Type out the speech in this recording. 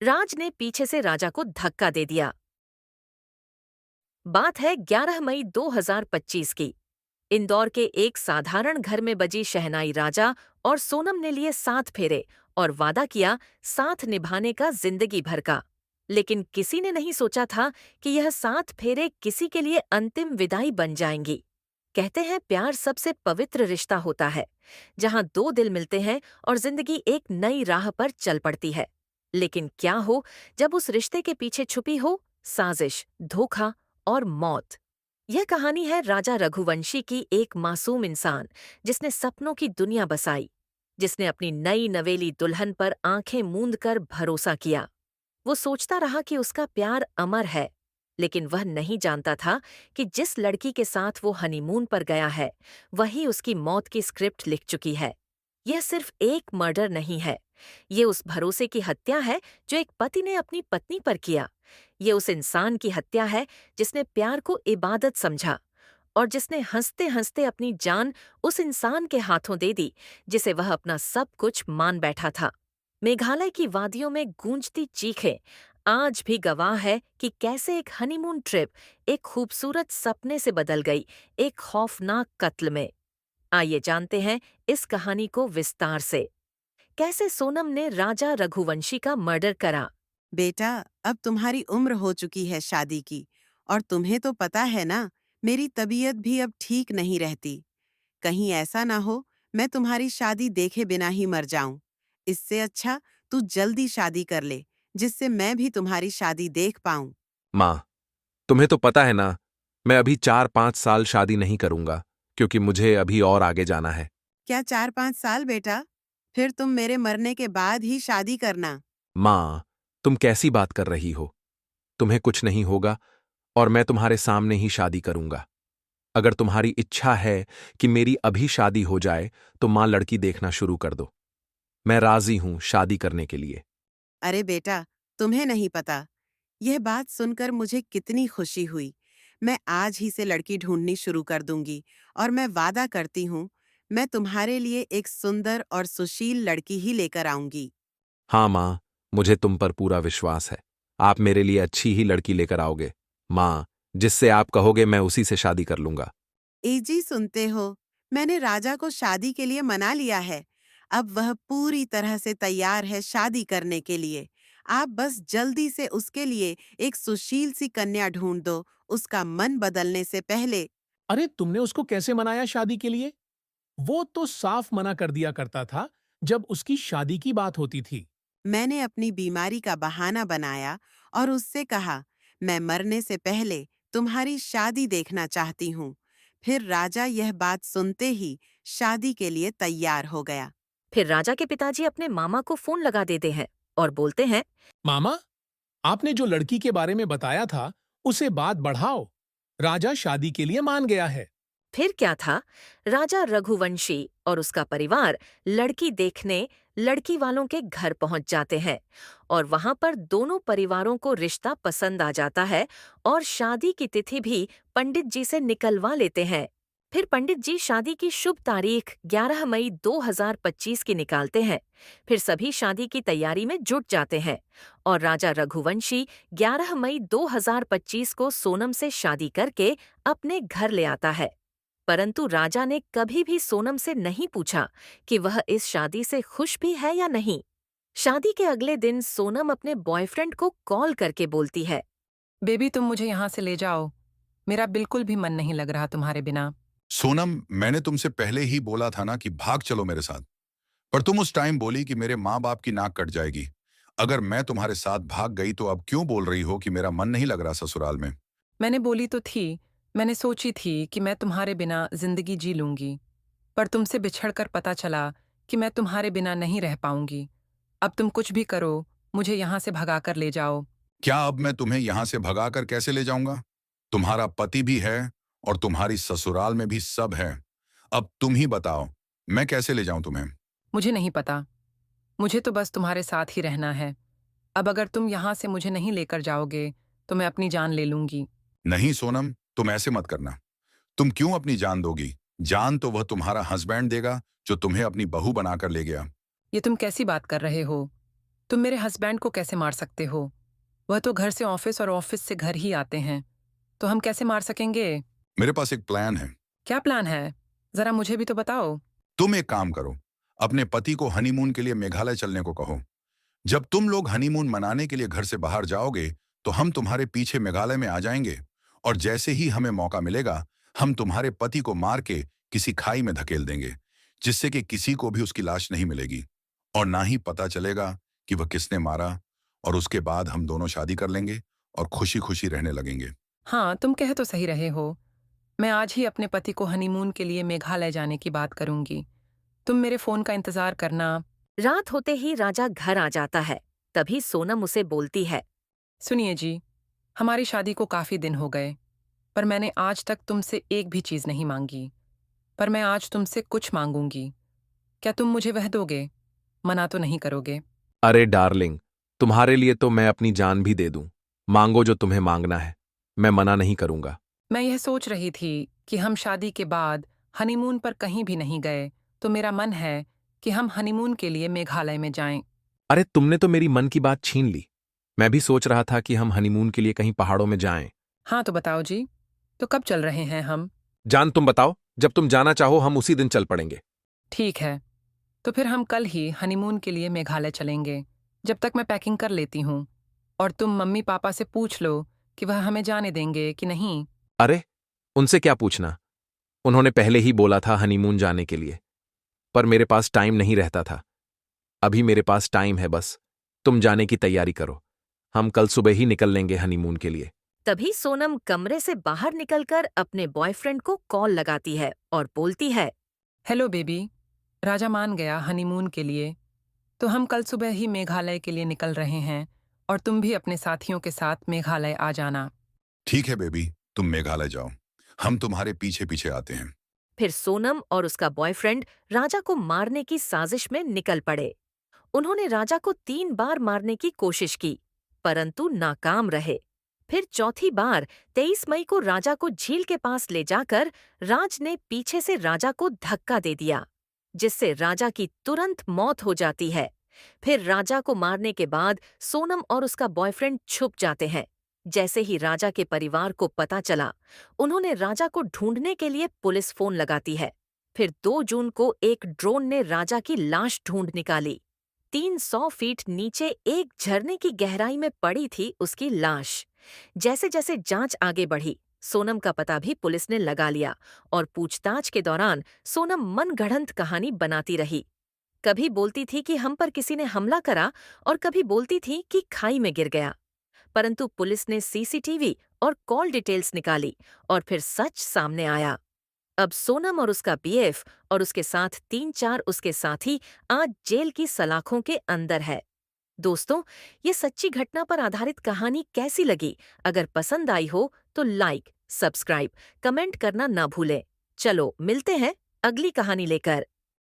राज ने पीछे से राजा को धक्का दे दिया। बात है 11 मई 2025 की। इंदौर के एक साधारण घर में बजी शहनाई। राजा और सोनम ने लिए 7 फेरे और वादा किया साथ निभाने का जिंदगी भर का। लेकिन किसी ने नहीं सोचा था कि यह 7 फेरे किसी के लिए अंतिम विदाई बन जाएंगी। कहते हैं प्यार सबसे पवित्र रिश्ता होता है, जहां दो दिल मिलते हैं और जिंदगी एक नई राह पर चल पड़ती है। लेकिन क्या हो जब उस रिश्ते के पीछे छुपी हो साजिश, धोखा और मौत। यह कहानी है राजा रघुवंशी की, एक मासूम इंसान जिसने सपनों की दुनिया बसाई, जिसने अपनी नई नवेली दुल्हन पर आंखें मूंद कर भरोसा किया। वो सोचता रहा कि उसका प्यार अमर है, लेकिन वह नहीं जानता था कि जिस लड़की के साथ वो हनीमून पर गया है, वही उसकी मौत की स्क्रिप्ट लिख चुकी है। यह सिर्फ एक मर्डर नहीं है, ये उस भरोसे की हत्या है जो एक पति ने अपनी पत्नी पर किया। ये उस इंसान की हत्या है जिसने प्यार को इबादत समझा और जिसने हंसते हंसते अपनी जान उस इंसान के हाथों दे दी जिसे वह अपना सब कुछ मान बैठा था। मेघालय की वादियों में गूंजती चीखें आज भी गवाह है कि कैसे एक हनीमून ट्रिप एक खूबसूरत सपने से बदल गई एक खौफनाक कत्ल में। आइए जानते हैं इस कहानी को विस्तार से। कैसे सोनम ने राजा रघुवंशी का मर्डर करा। बेटा, अब तुम्हारी उम्र हो चुकी है शादी की। और तुम्हें तो पता है ना, मेरी तबीयत भी अब ठीक नहीं रहती। कहीं ऐसा ना हो मैं तुम्हारी शादी देखे बिना ही मर जाऊं। इससे अच्छा तू जल्दी शादी कर ले, जिससे मैं भी तुम्हारी शादी देख पाऊं। माँ, तुम्हें तो पता है ना, मैं अभी 4-5 साल शादी नहीं करूंगा, क्योंकि मुझे अभी और आगे जाना है। क्या 4-5 साल बेटा? फिर तुम मेरे मरने के बाद ही शादी करना। माँ, तुम कैसी बात कर रही हो? तुम्हें कुछ नहीं होगा और मैं तुम्हारे सामने ही शादी करूंगा। अगर तुम्हारी इच्छा है कि मेरी अभी शादी हो जाए, तो माँ लड़की देखना शुरू कर दो। मैं राजी हूं शादी करने के लिए। अरे बेटा, तुम्हें नहीं पता, यह बात सुनकर मुझे कितनी खुशी हुई। मैं आज ही से लड़की ढूंढनी शुरू कर दूंगी और मैं वादा करती हूँ, मैं तुम्हारे लिए एक सुंदर और सुशील लड़की ही लेकर आऊंगी। हाँ माँ, मुझे तुम पर पूरा विश्वास है। आप मेरे लिए अच्छी ही लड़की लेकर आओगे। माँ, जिससे आप कहोगे मैं उसी से शादी कर लूंगा। एजी, सुनते हो? मैंने राजा को शादी के लिए मना लिया है। अब वह पूरी तरह से तैयार है शादी करने के लिए। आप बस जल्दी से उसके लिए एक सुशील सी कन्या ढूंढ दो, उसका मन बदलने से पहले। अरे तुमने उसको कैसे मनाया शादी के लिए? वो तो साफ मना कर दिया करता था जब उसकी शादी की बात होती थी। मैंने अपनी बीमारी का बहाना बनाया और उससे कहा, मैं मरने से पहले तुम्हारी शादी देखना चाहती हूँ। फिर राजा यह बात सुनते ही शादी के लिए तैयार हो गया। फिर राजा के पिताजी अपने मामा को फोन लगा देते हैं और बोलते हैं। मामा, आपने जो लड़की के बारे में बताया था, उसे बात बढ़ाओ। राजा शादी के लिए मान गया है। फिर क्या था, राजा रघुवंशी और उसका परिवार लड़की देखने लड़की वालों के घर पहुंच जाते हैं और वहां पर दोनों परिवारों को रिश्ता पसंद आ जाता है और शादी की तिथि भी पंडित जी से निकलवा लेते हैं। फिर पंडित जी शादी की शुभ तारीख 11 मई 2025 की निकालते हैं। फिर सभी शादी की तैयारी में जुट जाते हैं और राजा रघुवंशी 11 मई 2025 को सोनम से शादी करके अपने घर ले आता है। परंतु राजा ने कभी भी सोनम से नहीं पूछा कि वह इस शादी से खुश भी है या नहीं। शादी के अगले दिन सोनम अपने बॉयफ्रेंड को कॉल करके बोलती है। बेबी, तुम मुझे यहाँ से ले जाओ। मेरा बिल्कुल भी मन नहीं लग रहा तुम्हारे बिना। सोनम, मैंने तुमसे पहले ही बोला था ना कि भाग चलो मेरे साथ। पर तुम उस टाइम बोली कि मेरे माँ बाप की नाक कट जाएगी अगर मैं तुम्हारे साथ भाग गई। तो अब क्यों बोल रही हो कि मेरा मन नहीं लग रहा ससुराल में? मैंने बोली तो थी, मैंने सोची थी कि मैं तुम्हारे बिना जिंदगी जी लूंगी। पर तुमसे बिछड़कर पता चला कि मैं तुम्हारे बिना नहीं रह पाऊंगी। अब तुम कुछ भी करो, मुझे यहाँ से भगाकर ले जाओ। क्या अब मैं तुम्हें यहाँ से भगाकर कैसे ले जाऊंगा? तुम्हारा पति भी है और तुम्हारी ससुराल में भी सब है। अब तुम ही बताओ, मैं कैसे ले जाऊं तुम्हें? मुझे नहीं पता, मुझे तो बस तुम्हारे साथ ही रहना है। अब अगर तुम यहाँ से मुझे नहीं लेकर जाओगे तो मैं अपनी जान ले लूंगी। नहीं सोनम, तुम ऐसे मत करना। तुम क्यों अपनी जान दोगी? जान तो वह तुम्हारा हस्बैंड देगा जो तुम्हें अपनी बहू बनाकर ले गया। ये तुम कैसी बात कर रहे हो? तुम मेरे हस्बैंड को कैसे मार सकते हो? वह तो घर से ऑफिस और ऑफिस से घर ही आते हैं, तो हम कैसे मार सकेंगे? मेरे पास एक प्लान है। क्या प्लान है? जरा मुझे भी तो बताओ। तुम एक काम करो, अपने पति को हनीमून के लिए मेघालय चलने को कहो। जब तुम लोग हनीमून मनाने के लिए घर से बाहर जाओगे तो हम तुम्हारे पीछे मेघालय में आ जाएंगे, और जैसे ही हमें मौका मिलेगा हम तुम्हारे पति को मार के किसी खाई में धकेल देंगे, जिससे कि किसी को भी उसकी लाश नहीं मिलेगी और ना ही पता चलेगा कि वह किसने मारा। और उसके बाद हम दोनों शादी कर लेंगे और खुशी खुशी रहने लगेंगे। हाँ, तुम कह तो सही रहे हो। मैं आज ही अपने पति को हनीमून के लिए मेघालय जाने की बात करूंगी। तुम मेरे फोन का इंतजार करना। रात होते ही राजा घर आ जाता है। तभी सोनम उसे बोलती है। सुनिए जी, हमारी शादी को काफी दिन हो गए, पर मैंने आज तक तुमसे एक भी चीज नहीं मांगी। पर मैं आज तुमसे कुछ मांगूंगी। क्या तुम मुझे वह दोगे? मना तो नहीं करोगे? अरे डार्लिंग, तुम्हारे लिए तो मैं अपनी जान भी दे दूं। मांगो जो तुम्हें मांगना है, मैं मना नहीं करूंगा। मैं यह सोच रही थी कि हम शादी के बाद हनीमून पर कहीं भी नहीं गए, तो मेरा मन है कि हम हनीमून के लिए मेघालय में जाएं। अरे तुमने तो मेरी मन की बात छीन ली। मैं भी सोच रहा था कि हम हनीमून के लिए कहीं पहाड़ों में जाएं। हाँ तो बताओ जी, तो कब चल रहे हैं हम? जान तुम बताओ, जब तुम जाना चाहो हम उसी दिन चल पड़ेंगे। ठीक है, तो फिर हम कल ही हनीमून के लिए मेघालय चलेंगे। जब तक मैं पैकिंग कर लेती हूँ, और तुम मम्मी पापा से पूछ लो कि वह हमें जाने देंगे कि नहीं। अरे उनसे क्या पूछना, उन्होंने पहले ही बोला था हनीमून जाने के लिए, पर मेरे पास टाइम नहीं रहता था। अभी मेरे पास टाइम है, बस तुम जाने की तैयारी करो। हम कल सुबह ही निकल लेंगे हनीमून के लिए। तभी सोनम कमरे से बाहर निकलकर अपने बॉयफ्रेंड को कॉल लगाती है और बोलती है। हेलो बेबी, राजा मान गया हनीमून के लिए, तो हम कल सुबह ही मेघालय के लिए निकल रहे हैं, और तुम भी अपने साथियों के साथ मेघालय आ जाना। ठीक है बेबी, तुम मेघालय जाओ, हम तुम्हारे पीछे पीछे आते हैं। फिर सोनम और उसका बॉयफ्रेंड राजा को मारने की साजिश में निकल पड़े। उन्होंने राजा को 3 बार मारने की कोशिश की, परंतु नाकाम रहे। फिर चौथी बार 23 मई को राजा को झील के पास ले जाकर राज ने पीछे से राजा को धक्का दे दिया, जिससे राजा की तुरंत मौत हो जाती है। फिर राजा को मारने के बाद सोनम और उसका बॉयफ्रेंड छुप जाते हैं। जैसे ही राजा के परिवार को पता चला, उन्होंने राजा को ढूंढने के लिए पुलिस फोन लगाती है। फिर 2 जून को एक ड्रोन ने राजा की लाश ढूंढ निकाली। 300 फीट नीचे एक झरने की गहराई में पड़ी थी उसकी लाश। जैसे जैसे जांच आगे बढ़ी, सोनम का पता भी पुलिस ने लगा लिया और पूछताछ के दौरान सोनम मनगढ़ंत कहानी बनाती रही। कभी बोलती थी कि हम पर किसी ने हमला करा और कभी बोलती थी कि खाई में गिर गया। परंतु पुलिस ने सीसीटीवी और कॉल डिटेल्स निकाली और फिर सच सामने आया। अब सोनम और उसका बीएफ और उसके साथ 3-4 उसके साथी आज जेल की सलाखों के अंदर है। दोस्तों, ये सच्ची घटना पर आधारित कहानी कैसी लगी? अगर पसंद आई हो तो लाइक, सब्सक्राइब, कमेंट करना ना भूलें। चलो मिलते हैं अगली कहानी लेकर।